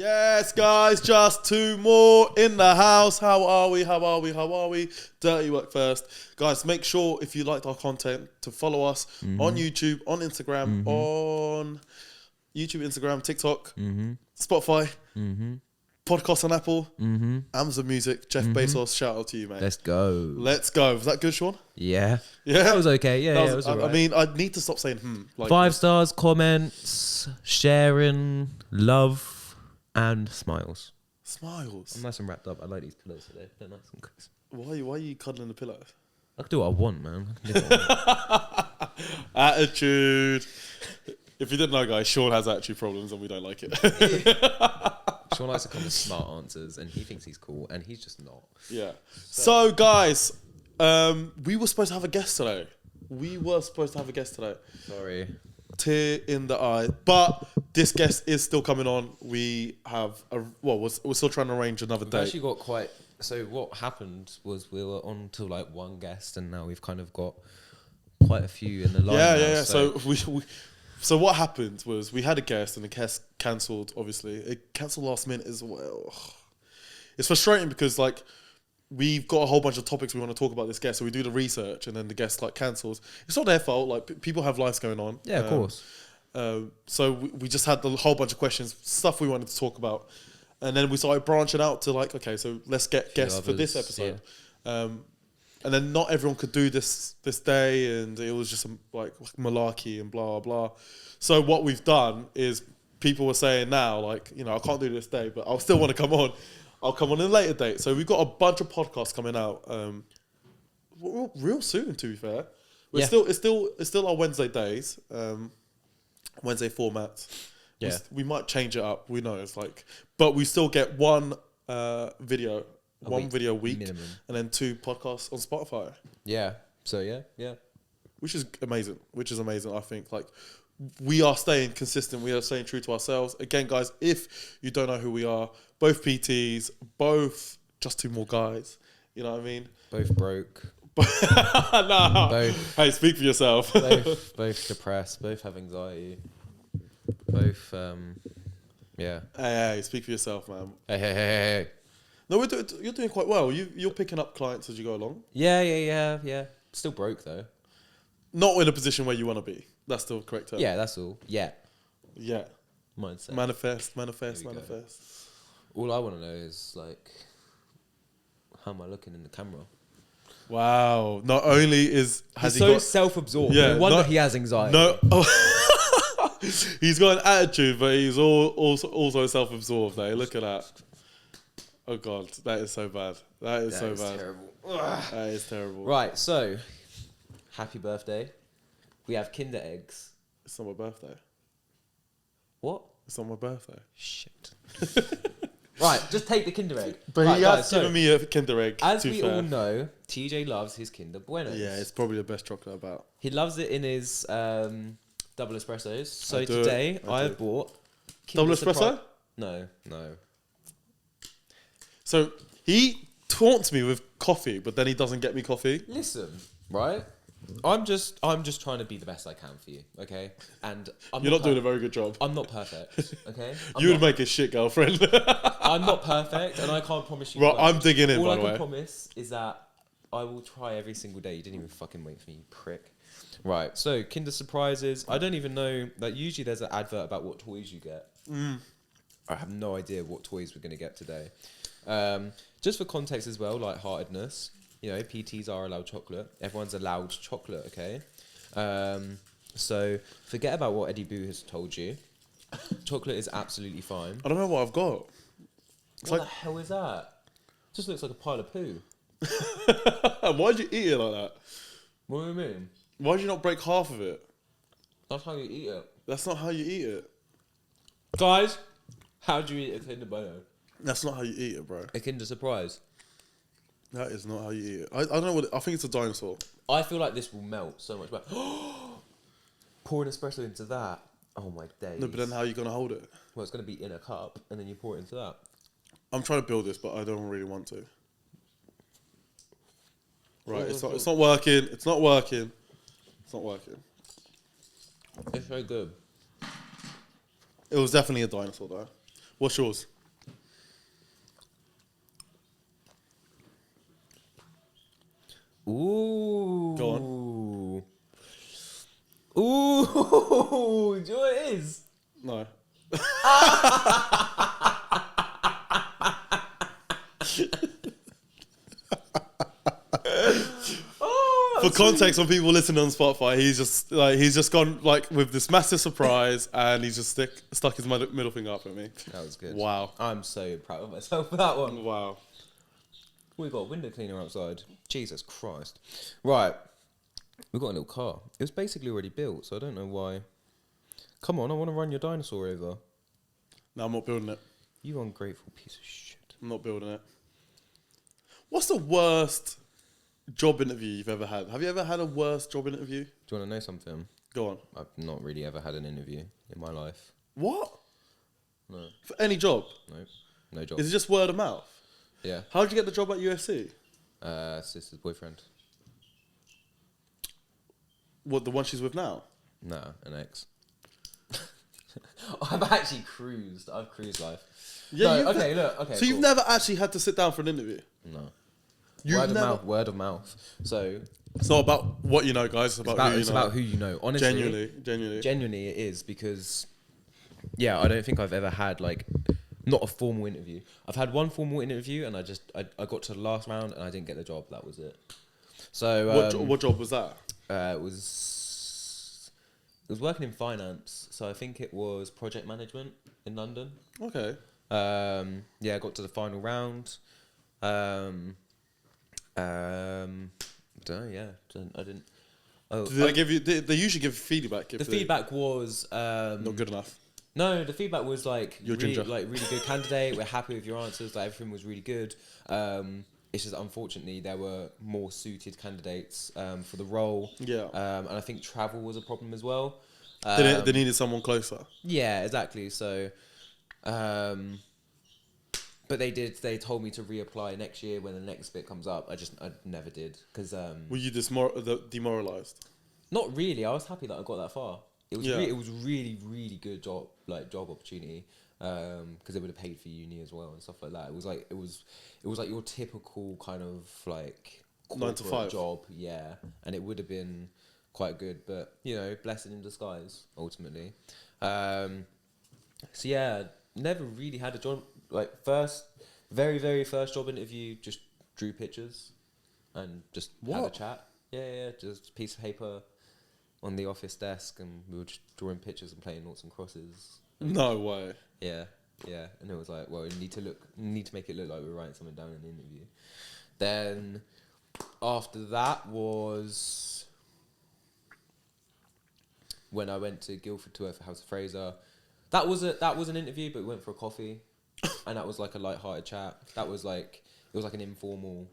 Yes, guys, just two more in the house. How are we? Dirty work first. Guys, make sure if you liked our content to follow us on YouTube, on Instagram, on YouTube, Instagram, TikTok, Spotify, podcast on Apple, Amazon Music, Jeff Bezos. Shout out to you, mate. Let's go. Was that good, Sean? Yeah. Yeah. That was okay. Yeah, That it was all right. I mean, I need to stop saying Like 5 stars, comments, sharing, love, and smiles. Smiles. I'm nice and wrapped up. I like these pillows today. They're nice and crisp. Why are you cuddling the pillow? I can do what I want, man. I can do what I want. Attitude. If you didn't know, guys, Sean has attitude problems and we don't like it. Sean likes to come with smart answers and he thinks he's cool and he's just not. Yeah. So guys, we were supposed to have a guest today. Sorry. Tear in the eye. But this guest is still coming on. We have, we're still trying to arrange another We've date. actually got quite... So what happened was we were on to like one guest and now we've kind of got quite a few in the line. Yeah. So what happened was we had a guest and the guest cancelled, obviously. It cancelled last minute as well. It's frustrating because like we've got a whole bunch of topics we want to talk about this guest, so we do the research and then the guest like cancels. It's not their fault, like people have lives going on. Yeah, of course. So we just had a whole bunch of questions, stuff we wanted to talk about. And then we started branching out to like, okay, so let's get guests for this episode. Yeah. And then not everyone could do this day, and it was just like malarkey and blah, blah. So what we've done is people were saying now, like, you know, I can't do this day, but I'll still want to come on. I'll come on in a later date. So we've got a bunch of podcasts coming out real soon, to be fair. It's still our Wednesday days, Wednesday formats. Yeah. We might change it up. We know it's like, but we still get one video a week minimum. And then 2 podcasts on Spotify. Yeah. So yeah. Which is amazing, I think. Like, we are staying consistent. We are staying true to ourselves. Again, guys, if you don't know who we are, both PTs, both just 2 more guys. You know what I mean? Both broke. No. Both. Hey, speak for yourself. both depressed. Both have anxiety. Both, yeah. Hey, speak for yourself, man. Hey. No, you're doing quite well. You're picking up clients as you go along. Yeah. Still broke, though. Not in a position where you want to be. That's the correct term. Yeah, that's all. Yeah. Mindset. Manifest. All I want to know is, like, how am I looking in the camera? Wow. Not only has he's he so got... self-absorbed. No wonder he has anxiety. No. He's got an attitude, but he's also self-absorbed. Look at that. Oh, God. That is so bad. That is terrible. That is terrible. Right, so, happy birthday. We have Kinder eggs. It's not my birthday. What? It's not my birthday. Shit. Right, just take the Kinder egg. But right, he has given me a Kinder egg. As we all know, TJ loves his Kinder Buenos. Yeah, it's probably the best chocolate about. He loves it in his double espressos. So today I have bought Kinder double espresso? No. So he taunts me with coffee, but then he doesn't get me coffee. Listen, right? I'm just trying to be the best I can for you, okay? And you're not doing a very good job. I'm not perfect, okay? You would make a shit girlfriend. I'm not perfect, and I can't promise you. Right, I'm digging in, by the way. All I can promise is that I will try every single day. You didn't even fucking wait for me, you prick. Right, so Kinder Surprises. I don't even know. Like, usually there's an advert about what toys you get. I have no idea what toys we're going to get today. Just for context as well, lightheartedness. You know, PTs are allowed chocolate. Everyone's allowed chocolate, okay? So forget about what Eddie Boo has told you. Chocolate is absolutely fine. I don't know what I've got. What the hell is that? Just looks like a pile of poo. Why'd you eat it like that? What do you mean? Why'd you not break half of it? That's how you eat it. That's not how you eat it. Guys, how do you eat a Kinder Bueno? That's not how you eat it, bro. A Kinder Surprise. That is not how you eat it. I don't know I think it's a dinosaur. I feel like this will melt so much better. Pour an espresso into that. Oh my days. No, but then how are you going to hold it? Well, it's going to be in a cup and then you pour it into that. I'm trying to build this, but I don't really want to. Right, it's not working. It's not working. It's so good. It was definitely a dinosaur, though. What's yours? Ooh. Go on. Ooh. Do you know what it is? No. For context, on people listening on Spotify, he's just gone like with this massive surprise, and he's just stuck his middle finger up at me. That was good. Wow. I'm so proud of myself for that one. Wow. We got a window cleaner outside. Jesus Christ. Right. We got a little car. It was basically already built, so I don't know why. Come on, I want to run your dinosaur over. No, I'm not building it. You ungrateful piece of shit. I'm not building it. What's the worst job interview you've ever had? Have you ever had a worse job interview? Do you want to know something? Go on. I've not really ever had an interview in my life. What? No. For any job? No. No job. Is it just word of mouth? Yeah. How did you get the job at UFC? Sister's boyfriend. What, the one she's with now? Nah, an ex. I've actually cruised. I've cruised life. Yeah. No, okay, look. Okay. So you've never actually had to sit down for an interview? No. Word of mouth. So it's not about what you know, guys. It's about who you know. It's about who you know. Honestly, genuinely, it is because, yeah, I don't think I've ever had like not a formal interview. I've had one formal interview, and I got to the last round, and I didn't get the job. That was it. So what job was that? It was working in finance. So I think it was project management in London. Okay. Yeah, I got to the final round. I didn't. Oh, Did they give you? They usually give feedback. The feedback was not good enough. No, the feedback was like You're really, ginger. like really good candidate. We're happy with your answers. Like everything was really good. It's just unfortunately there were more suited candidates for the role. Yeah. And I think travel was a problem as well. They needed someone closer. Yeah, exactly. So, but they told me to reapply next year when the next bit comes up. I never did because Were you demoralized? not really. I was happy that I got that far. It was Yeah. it was really really good job opportunity because they would have paid for uni as well and stuff like that. It was like your typical kind of like 9 to 5 job, yeah, and it would have been quite good, but you know, blessing in disguise ultimately. So yeah, never really had a job like very first job interview. Just drew pictures and just have a chat. Yeah, just a piece of paper on the office desk, and we were just drawing pictures and playing noughts and crosses. No way. Yeah, and it was like, well, you need to make it look like we're writing something down in the interview. Then after that was when I went to Guildford to work for House of Fraser. That was an interview, but we went for a coffee, and that was like a light-hearted chat. It was like an informal,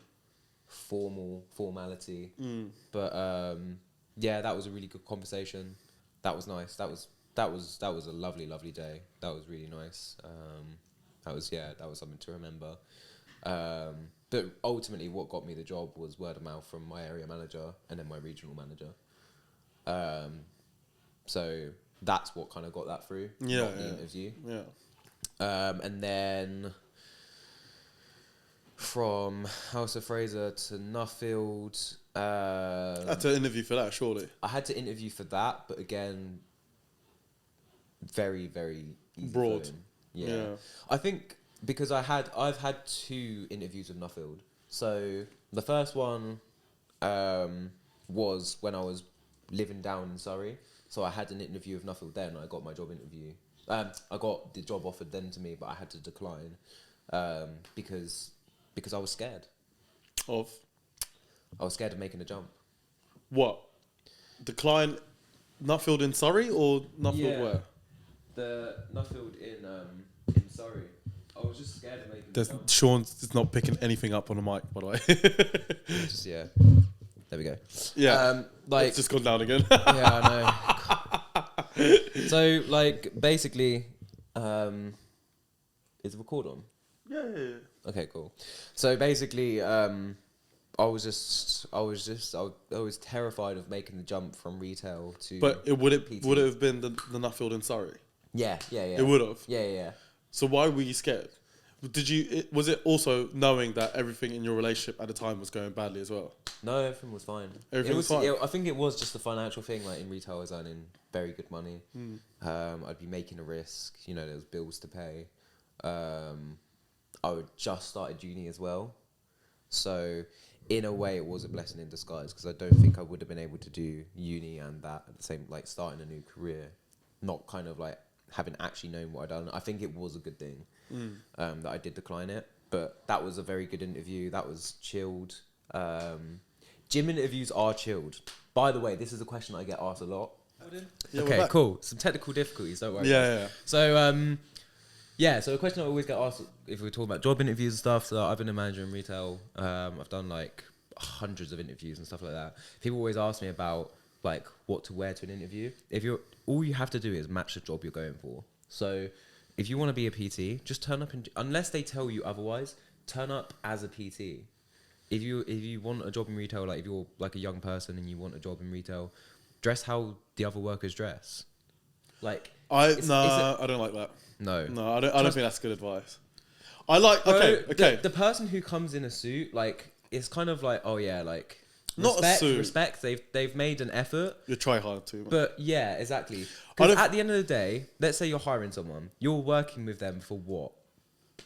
formality. But yeah, that was a really good conversation. That was nice. That was a lovely day. That was really nice. That was something to remember. But ultimately, what got me the job was word of mouth from my area manager and then my regional manager. So that's what kind of got that through. Yeah, the interview. Yeah. And then from House of Fraser to Nuffield. I had to interview for that, surely. I had to interview for that, but again, very, very easy broad. going. Yeah. I think because I've had 2 interviews with Nuffield. So the first one was when I was living down in Surrey. So I had an interview with Nuffield then, and I got my job interview. I got the job offered then to me, but I had to decline because I was scared. I was scared of making a jump. What? Decline Nuffield in Surrey or Nuffield where? The Nuffield in Surrey. I was just scared of making a jump. Sean's not picking anything up on the mic, by the way. Yeah. There we go. Yeah. It's just gone down again. Yeah, I know. So, like, basically, is the record on? Yeah. Okay, cool. So basically, I was terrified of making the jump from retail to. But would it have been the Nuffield in Surrey? Yeah. It would have. Yeah. So why were you scared? Was it also knowing that everything in your relationship at the time was going badly as well? No, everything was fine. Everything was fine? I think it was just the financial thing. Like in retail, I was earning very good money. I'd be making a risk. You know, there was bills to pay. I had just started uni as well. So in a way, it was a blessing in disguise because I don't think I would have been able to do uni and that at the same, like starting a new career, not kind of like having actually known what I'd done. I think it was a good thing that I did decline it, but that was a very good interview. That was chilled. Gym interviews are chilled. By the way, this is a question I get asked a lot. Yeah, okay, cool. Some technical difficulties, don't worry. Yeah. So, so a question I always get asked if we're talking about job interviews and stuff. So I've been a manager in retail. I've done like hundreds of interviews and stuff like that. People always ask me about like what to wear to an interview. All you have to do is match the job you're going for. So if you want to be a PT, just turn up unless they tell you otherwise, turn up as a PT. If you want a job in retail, like if you're like a young person and you want a job in retail, dress how the other workers dress. Like I don't like that. No, I don't think that's good advice. I like okay. The person who comes in a suit, like it's kind of like, oh yeah, like not a suit. Respect. They've made an effort. You try hard too. Man. But yeah, exactly. Because at the end of the day, let's say you're hiring someone, you're working with them for what?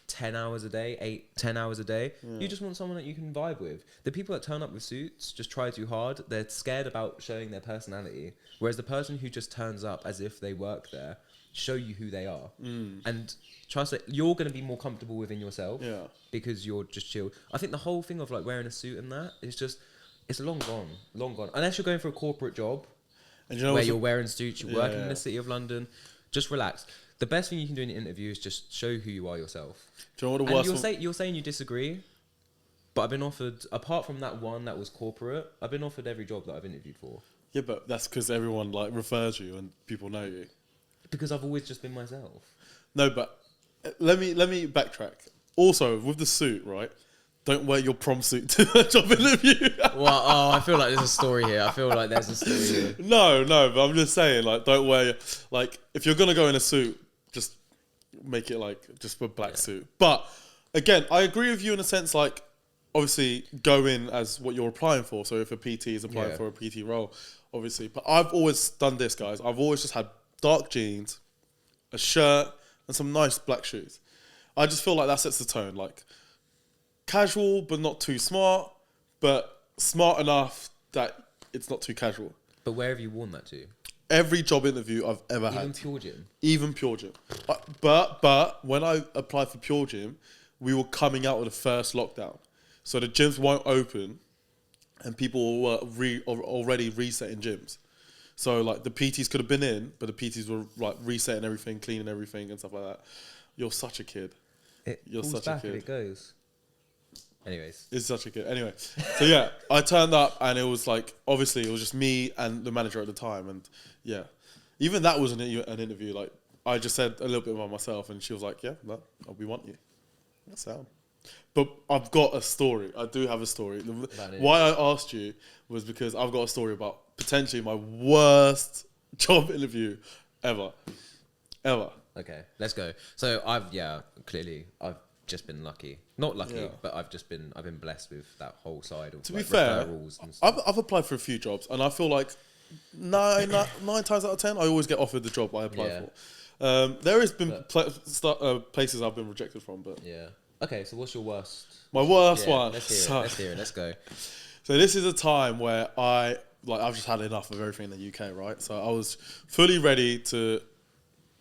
10 hours a day, 10 hours a day. Yeah. You just want someone that you can vibe with. The people that turn up with suits just try too hard. They're scared about showing their personality. Whereas the person who just turns up as if they work there, show you who they are. And trust that you're going to be more comfortable within yourself. Yeah. Because you're just chilled. I think the whole thing of like wearing a suit and that is just, it's long gone. Unless you're going for a corporate job and where you're wearing suits, you're working in the city of London, just relax. The best thing you can do in an interview is just show who you are yourself. Do you know what the worst you're saying you disagree, but I've been offered, apart from that one that was corporate, I've been offered every job that I've interviewed for. Yeah, but that's because everyone like refers you and people know you. Because I've always just been myself. No, but let me backtrack. Also, with the suit, right? Don't wear your prom suit to a job interview. Well, I feel like there's a story here. No, but I'm just saying, like, don't wear, like, if you're going to go in a suit, just make it, like, just a black suit. But, again, I agree with you in a sense, like, obviously, go in as what you're applying for. So if a PT is applying for a PT role, obviously. But I've always done this, guys. I've always just had dark jeans, a shirt, and some nice black shoes. I just feel like that sets the tone, like, casual, but not too smart, but smart enough that it's not too casual. But where have you worn that to? Every job interview I've ever had. Even Pure Gym. But when I applied for Pure Gym, we were coming out of the first lockdown. So the gyms weren't open and people were already resetting gyms. So like the PTs could have been in, but the PTs were like resetting everything, cleaning everything and stuff like that. You're such a kid. You're such a kid. It goes. Anyways. It's such a kid. Anyway. So yeah, I turned up and it was like, obviously it was just me and the manager at the time. And yeah, even that was an interview. Like I just said a little bit about myself and she was like, yeah, we want you. That's sound. But I've got a story. I do have a story. Why I asked you was because I've got a story about potentially my worst job interview ever. Okay, let's go. So I've just been lucky. Not lucky, but I've been blessed with that whole side of, to be fair, referrals and stuff. I've applied for a few jobs and I feel like nine times out of 10 I always get offered the job I apply for. There has been places I've been rejected from, but yeah. Okay, so what's your worst? My worst one. Let's hear it. Let's go. So this is a time where I've just had enough of everything in the UK, right? So I was fully ready to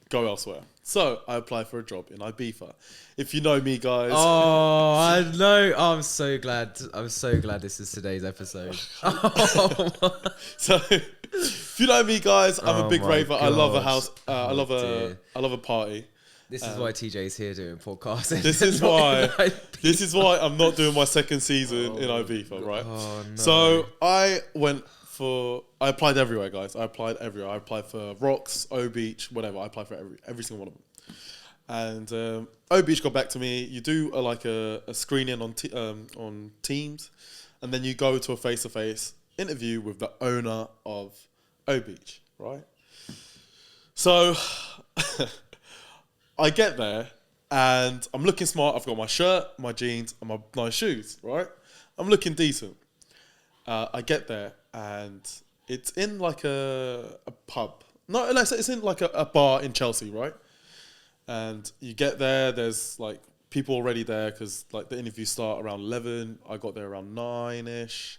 go elsewhere. So I applied for a job in Ibiza. If you know me, guys. Oh, I know. I'm so glad this is today's episode. So if you know me, guys, I'm a big raver. I love a house. I love a party. This is why TJ's here doing podcasting. This is why I'm not doing my second season in Ibiza, right? Oh, no. So I applied everywhere, guys. I applied everywhere. I applied for Rocks, O Beach, whatever. I applied for every single one of them. And O Beach got back to me. You do a screening on Teams, and then you go to a face-to-face interview with the owner of O Beach, right? So I get there, And I'm looking smart. I've got my shirt, my jeans, and my nice shoes, right? I'm looking decent. I get there, and it's in like a pub. No, it's in like a bar in Chelsea, right? And you get there, there's like people already there because like the interviews start around 11. I got there around 9-ish.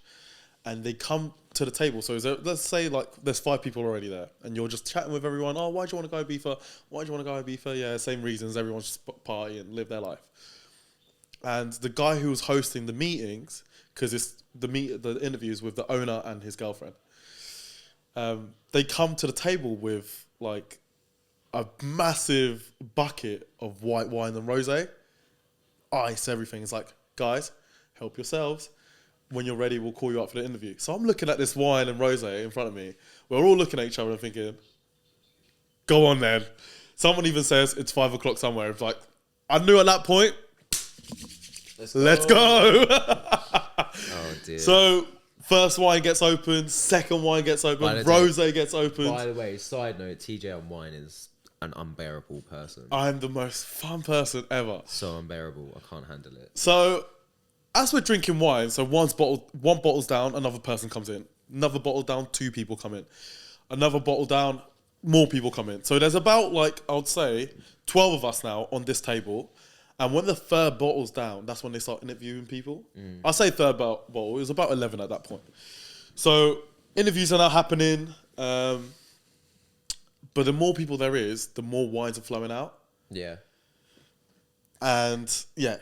And they come to the table. So let's say like there's 5 people already there, and you're just chatting with everyone. Oh, why do you want to go Ibiza? Why do you want to go Ibiza? Yeah, same reasons. Everyone's just party and live their life. And the guy who was hosting the meetings, because it's the interviews with the owner and his girlfriend, they come to the table with like a massive bucket of white wine and rosé, ice, everything. It's like, guys, help yourselves. When you're ready, we'll call you up for the interview. So I'm looking at this wine and rosé in front of me. We're all looking at each other and thinking, go on then. Someone even says it's 5 o'clock somewhere. It's like, I knew at that point, let's go. Oh dear. So first wine gets opened, second wine gets opened, rosé gets opened. By the way, side note, TJ on wine is an unbearable person. I'm the most fun person ever. So unbearable, I can't handle it. So as we're drinking wine, so one bottle's down, another person comes in. Another bottle down, 2 people come in. Another bottle down, more people come in. So there's about like, I would say, 12 of us now on this table. And when the third bottle's down, that's when they start interviewing people. I say third bottle, it was about 11 at that point. So interviews are now happening. But the more people there is, the more wines are flowing out. Yeah. And yeah.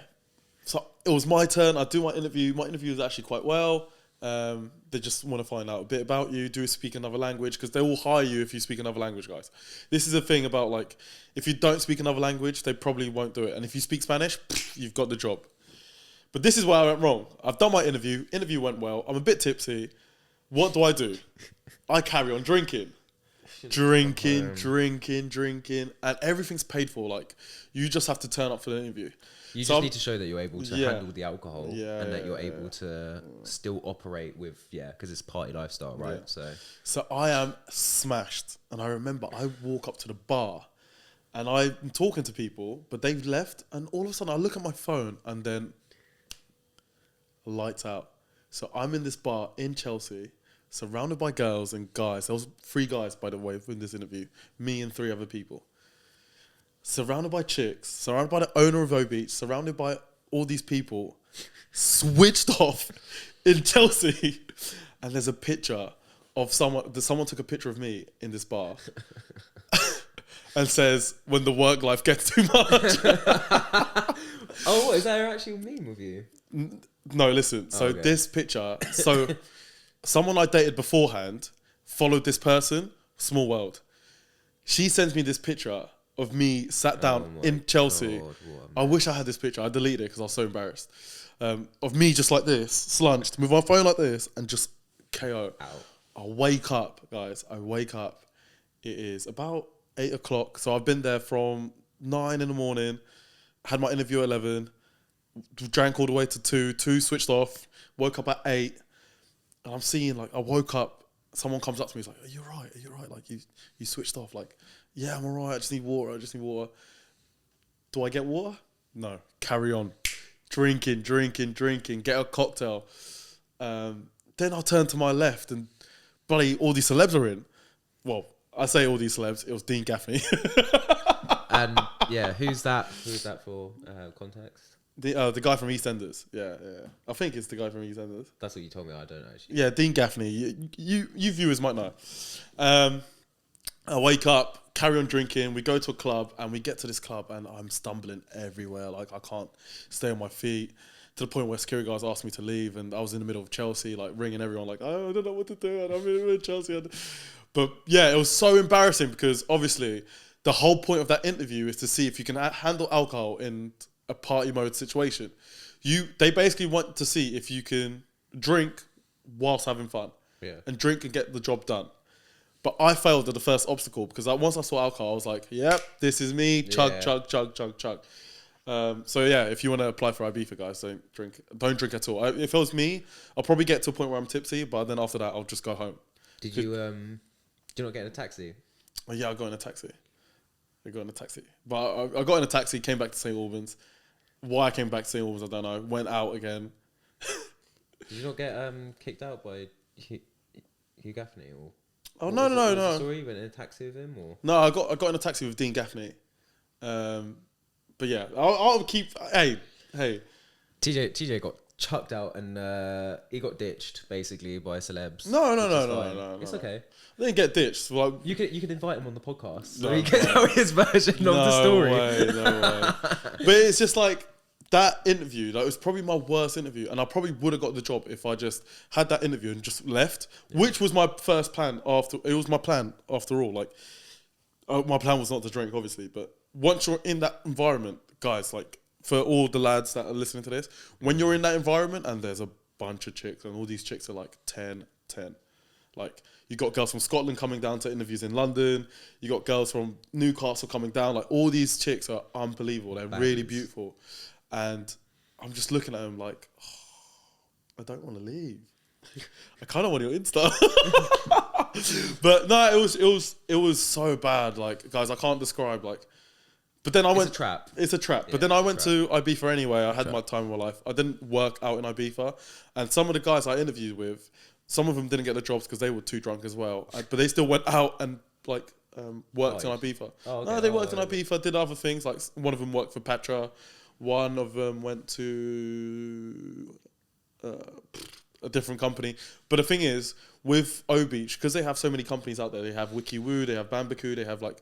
So it was my turn. I do my interview. My interview was actually quite well. They just want to find out a bit about you. Do you speak another language? Because they will hire you if you speak another language, guys. This is the thing about like, if you don't speak another language, they probably won't do it. And if you speak Spanish, you've got the job. But this is where I went wrong. I've done my interview. Interview went well. I'm a bit tipsy. What do? I carry on drinking. Drinking. And everything's paid for. Like, you just have to turn up for the interview. You just need to show that you're able to handle the alcohol and that you're able to still operate with, because it's party lifestyle, right? Yeah. So I am smashed. And I remember I walk up to the bar and I'm talking to people, but they've left. And all of a sudden I look at my phone and then lights out. So I'm in this bar in Chelsea, surrounded by girls and guys. There was 3 guys, by the way, in this interview. Me and 3 other people. Surrounded by chicks, surrounded by the owner of O Beach, surrounded by all these people, switched off in Chelsea. And there's a picture of someone took a picture of me in this bar and says, when the work life gets too much. Oh, what, is that an actual meme of you? No, listen. So this picture, someone I dated beforehand followed this person, small world. She sends me this picture of me sat down in Chelsea. God, I wish I had this picture. I deleted it because I was so embarrassed. Of me just like this, slunched, with my phone like this, and just KO. Ow. I wake up, guys. I wake up. It is about 8 o'clock. So I've been there from 9 in the morning, had my interview at 11, drank all the way to 2 switched off, woke up at 8. And I'm seeing, like, I woke up, someone comes up to me, he's like, are you all right? Are you all right? Like, you switched off. Like, yeah, I'm all right. I just need water. Do I get water? No. Carry on. Drinking. Get a cocktail. Then I turn to my left and bloody all these celebs are in. Well, I say all these celebs. It was Dean Gaffney. And yeah, who's that? Who's that for context? The guy from EastEnders. Yeah. I think it's the guy from EastEnders. That's what you told me. I don't know actually. Yeah, Dean Gaffney. You viewers might know. I wake up, carry on drinking. We go to a club and we get to this club and I'm stumbling everywhere. Like, I can't stay on my feet, to the point where security guards asked me to leave. And I was in the middle of Chelsea, like ringing everyone, like, oh, I don't know what to do. And I'm in Chelsea. But yeah, it was so embarrassing because obviously the whole point of that interview is to see if you can handle alcohol in a party mode situation. They basically want to see if you can drink whilst having fun. Yeah. And drink and get the job done. But I failed at the first obstacle because once I saw alcohol, I was like, yep, this is me. Chug. So yeah, if you want to apply for Ibiza, guys, don't drink at all. If it was me, I'll probably get to a point where I'm tipsy, but then after that, I'll just go home. Did you not get in a taxi? Oh, yeah, I got in a taxi. I got in a taxi. But I got in a taxi, came back to St. Albans. Why I came back to St. Albans, I don't know. Went out again. Did you not get kicked out by Hugh Gaffney or? Oh no. Sorry, you went in a taxi with him or? No, I got in a taxi with Dean Gaffney. But yeah, I'll keep. Hey. TJ got chucked out and he got ditched basically by celebs. No. It's okay. I didn't get ditched. Well, you could invite him on the podcast so he can tell his version of the story. No way. But it's just like that interview. Like, it was probably my worst interview, and I probably would have got the job if I just had that interview and just left, which was my first plan. It was my plan after all. Like, my plan was not to drink, obviously, but once you're in that environment, guys, like, for all the lads that are listening to this, when you're in that environment and there's a bunch of chicks and all these chicks are like 10. Like, you got girls from Scotland coming down to interviews in London. You got girls from Newcastle coming down. Like, all these chicks are unbelievable. They're really beautiful. And I'm just looking at them like, I don't want to leave. I kind of want your Insta. But no, it was so bad. Like, guys, I can't describe, like. But then It's a trap. It's a trap. Yeah, but then I went to Ibiza anyway. I had my time of my life. I didn't work out in Ibiza. And some of the guys I interviewed with, some of them didn't get the jobs because they were too drunk as well. But they still went out and like worked in Ibiza. Oh, okay. No, they worked in Ibiza, did other things. Like, one of them worked for Petra. One of them went to a different company. But the thing is, with O Beach, because they have so many companies out there, they have WikiWoo, they have Bambaku, they have like,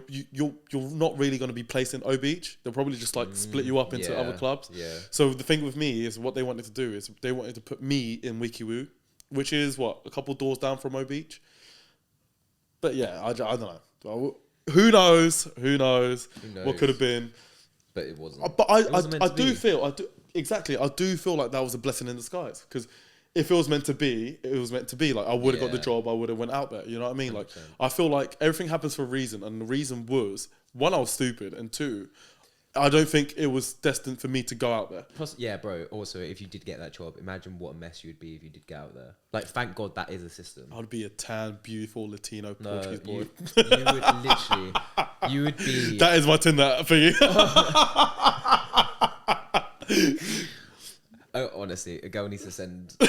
you're not really going to be placed in O Beach. They'll probably just like split you up into other clubs. Yeah. So the thing with me is, what they wanted to do is they wanted to put me in WikiWoo, which is a couple doors down from O Beach. But yeah, I don't know. Who knows what could have been. But it wasn't. But I do feel like that was a blessing in disguise, because if it was meant to be, it was meant to be. Like, I would have got the job, I would have went out there. You know what I mean? 100%. Like, I feel like everything happens for a reason, and the reason was, one, I was stupid, and two, I don't think it was destined for me to go out there. Plus, yeah, bro. Also, if you did get that job, imagine what a mess you would be if you did get out there. Like, thank God that is a system. I'd be a tan, beautiful Latino Portuguese boy. You would literally. You would be. That is my Tinder thingy. Oh, honestly, a girl needs to send a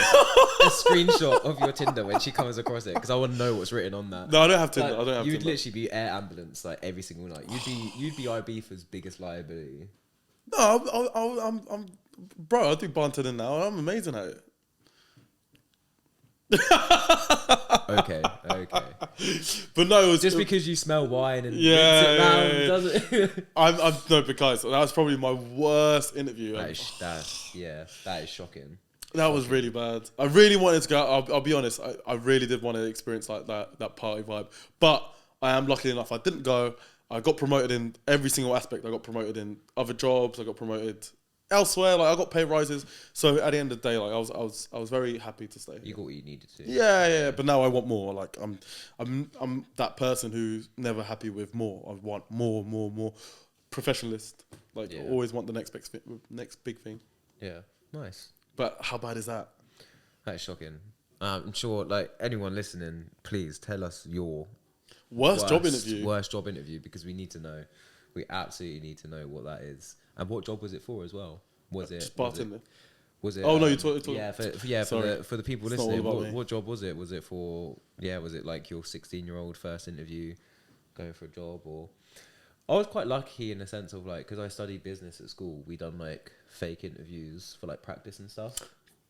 screenshot of your Tinder when she comes across it, because I want to know what's written on that. No, I don't have Tinder. Like, I don't have You'd Tinder. literally be air ambulance like every single night. You'd be Ibiza's biggest liability. No, I'm bro. I do bartending now. I'm amazing at it. Okay. But no, it was Just because you smell wine and rinse it round, doesn't it? I'm no, because that was probably my worst interview. That is shocking. That was really bad. I really wanted to go. I'll be honest. I really did want to experience like that party vibe. But I am lucky enough. I didn't go. I got promoted in every single aspect. I got promoted in other jobs. I got promoted elsewhere. Like, I got pay rises. So at the end of the day, like, I was very happy to stay. You got what you needed to. Yeah. But now I want more. Like, I'm that person who's never happy with more. I want more. Professionalist. Like, I always want the next big thing. Yeah. Nice. But how bad is that? That is shocking. I'm sure, like, anyone listening, please tell us your worst job interview, because we need to know. We absolutely need to know what that is. And what job was it for as well? Was it just bartending? Was it? Oh no, you talk. Yeah, for the people It's listening. What job was it? Was it for? Yeah, was it like your 16-year-old first interview, going for a job? Or I was quite lucky in the sense of, like, because I studied business at school, we done like fake interviews for like practice and stuff.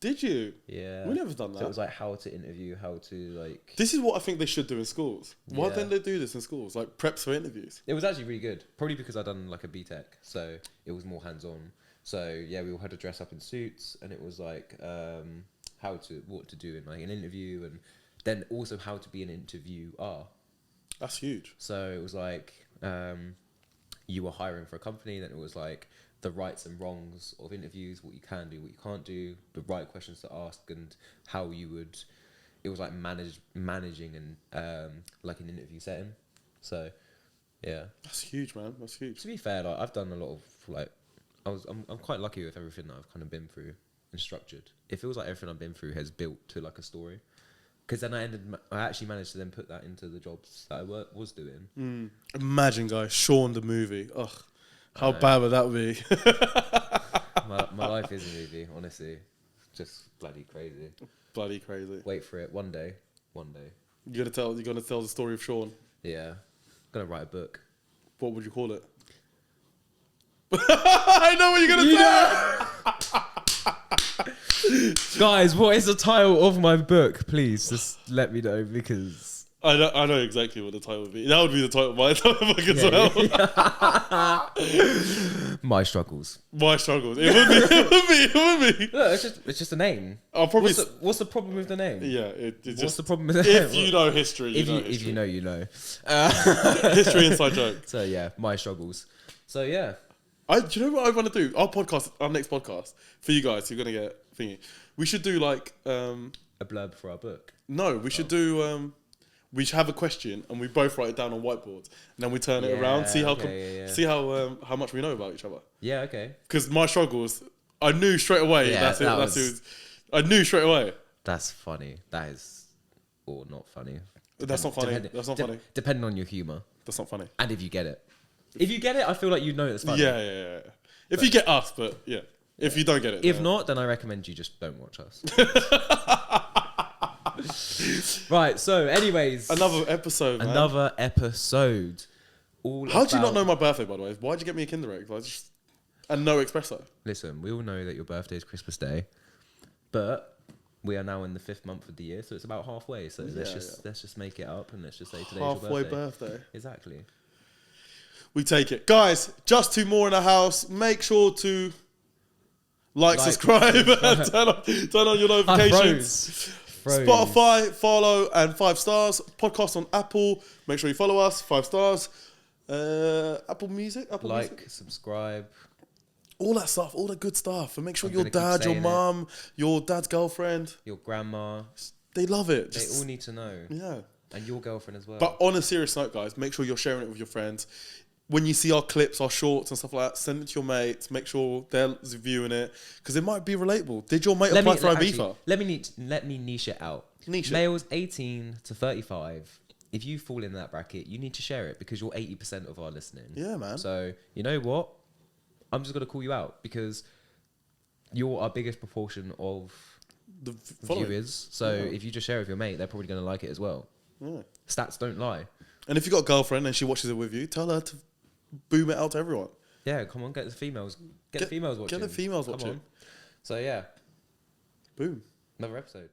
Did you? Yeah. We never done that. So it was like how to interview, how to like. This is what I think they should do in schools. Why didn't they do this in schools? Like, preps for interviews. It was actually really good. Probably because I'd done like a BTEC, so it was more hands-on. So yeah, we all had to dress up in suits, and it was like what to do in like an interview, and then also how to be an interviewer. That's huge. So it was like you were hiring for a company, then it was like the rights and wrongs of interviews, what you can do, what you can't do, the right questions to ask, and how you would. It was like managing and like an interview setting. So yeah, that's huge, man. That's huge. To be fair, like, I've done a lot of like. I'm quite lucky with everything that I've kind of been through and structured. It feels like everything I've been through has built to like a story. Because then I actually managed to then put that into the jobs that I was doing. Imagine, guys, Sean the movie. Ugh, how bad would that be? my life is a movie, honestly. Just bloody crazy. Bloody crazy. Wait for it. One day. You're gonna tell the story of Sean. Yeah. I'm gonna write a book. What would you call it? I know what you're gonna say. Guys, what is the title of my book? Please, just let me know, because I know exactly what the title would be. That would be the title of my book as well. My struggles. My struggles. It would be. Look, it's just a name. I'll probably. What's the problem with the name? Yeah, it's what's just the problem with the name? If you know history, If you know, you know. History inside joke. So yeah, my struggles. So yeah. Do you know what I want to do? Our next podcast for you guys who are gonna get thingy. We should do like a blurb for our book. No, we should do. We should have a question and we both write it down on whiteboards and then we turn it around. See how much we know about each other. Yeah. Okay. Because my struggles, I knew straight away. Yeah, I knew straight away. That's funny. That is, or not funny. That's not funny. That's not funny. Depending on your humour. That's not funny. And if you get it. If you get it, I feel like you know it's funny. Yeah. If you get us, but yeah. If you don't get it. If not, then I recommend you just don't watch us. Right, so anyways. Another episode, man. Another episode. How'd you not know my birthday, by the way? Why'd you get me a Kinder Egg? And no espresso? Listen, we all know that your birthday is Christmas Day. But we are now in the 5th month of the year, so it's about halfway. So let's just make it up and let's just say today's halfway your birthday. Exactly. We take it. Guys, Just2More in the house. Make sure to subscribe, and turn on your notifications. Spotify, follow, and 5 stars. Podcast on Apple. Make sure you follow us. 5 stars. Apple Music. Subscribe. All that stuff. All the good stuff. And make sure your dad, your mum, your dad's girlfriend, your grandma. They love it. They all need to know. Yeah. And your girlfriend as well. But on a serious note, guys, make sure you're sharing it with your friends. When you see our clips, our shorts and stuff like that, send it to your mates. Make sure they're viewing it because it might be relatable. Did your mate apply for Ibiza? Let me niche it out. Males 18 to 35. If you fall in that bracket, you need to share it because you're 80% of our listening. Yeah, man. So you know what? I'm just gonna call you out because you're our biggest proportion of the viewers. So if you just share it with your mate, they're probably gonna like it as well. Yeah. Stats don't lie. And if you've got a girlfriend and she watches it with you, tell her to boom it out to everyone. Yeah, come on, get the females. Get the females watching. Get the females watching. So yeah. Boom. Another episode.